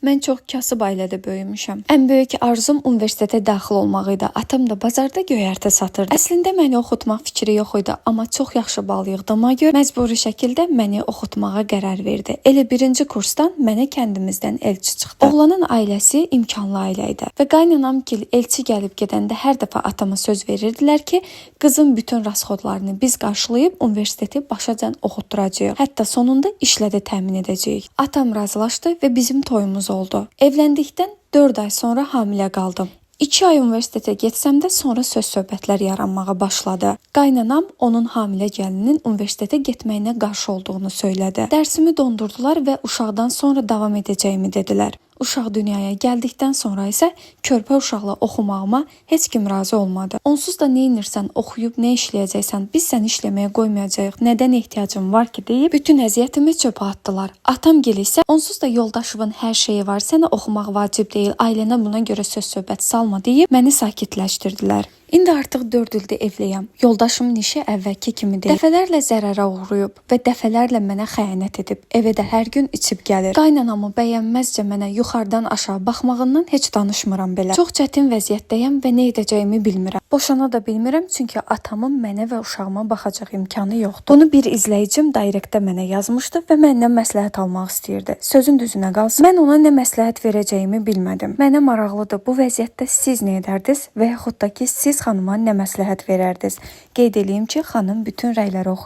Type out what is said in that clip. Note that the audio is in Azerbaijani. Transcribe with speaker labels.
Speaker 1: Mən çox kasıb ailədə böyümüşəm. Ən böyük arzum universitetə daxil olmaq idi. Atam da bazarda göyərtə satırdı. Əslində məni oxutmaq fikri yox idi, amma çox yaxşı bal yığdığıma görə məcburi şəkildə məni oxutmağa qərar verdi. Elə birinci kursdan mənə kəndimizdən elçi çıxdı. Oğlanın ailəsi imkanlı ailə idi və qaynanamgil elçi gəlib gedəndə hər dəfə atama söz verirdilər ki, qızın bütün rasxodlarını biz qarşılayıb universiteti başacan oxutduracağıq. Hətta sonunda işlə də təmin edəcəyik. Atam razılaşdı və bizim toyumuz oldu. Evləndikdən 4 ay sonra hamilə qaldım. 2 ay universitetə getsəm də sonra söz-söhbətlər yaranmağa başladı. Qaynanam onun hamilə gəlinin universitetə getməyinə qarşı olduğunu söylədi. Dərsimi dondurdular və uşaqdan sonra davam edəcəyimi dedilər. Uşaq dünyaya gəldikdən sonra isə körpə uşaqla oxumağıma heç kim razı olmadı. Onsuz da neynirsən, oxuyub nə işləyəcəksən, biz səni işləməyə qoymayacağıq, nədən ehtiyacın var ki deyib bütün əziyyətimi çöpə atdılar. Atam gil isə onsuz da yoldaşımın hər şeyi var, sənə oxumaq vacib deyil, ailənə buna görə söz-söhbət salma deyib məni sakitləşdirdilər. İndi artıq 4 ildir evliyəm. Yoldaşımın işi əvvəlki kimi deyil. Dəfələrlə zərərə uğrayıb və dəfələrlə mənə xəyanət edib. Evə də hər gün içib gəlir. Qaynanamı bəyənməzcə mənə yuxarıdan aşağı baxmağından heç danışmıram belə. Çox çətin vəziyyətdəyəm və nə edəcəyimi bilmirəm. Boşana da bilmirəm, çünki atamın mənə və uşağıma baxacaq imkanı yoxdur. Bunu bir izləyicim direktdə mənə yazmışdı və məndən məsləhət almaq istəyirdi. Sözün düzünə qalsın, mən ona nə məsləhət verəcəyimi bilmədim. Mənə maraqlıdır, bu vəziyyətdə siz nə edərdiniz və yaxud da ki, siz xanıma nə məsləhət verərdiniz? Qeyd edeyim ki, xanım bütün rəyləri oxuyur.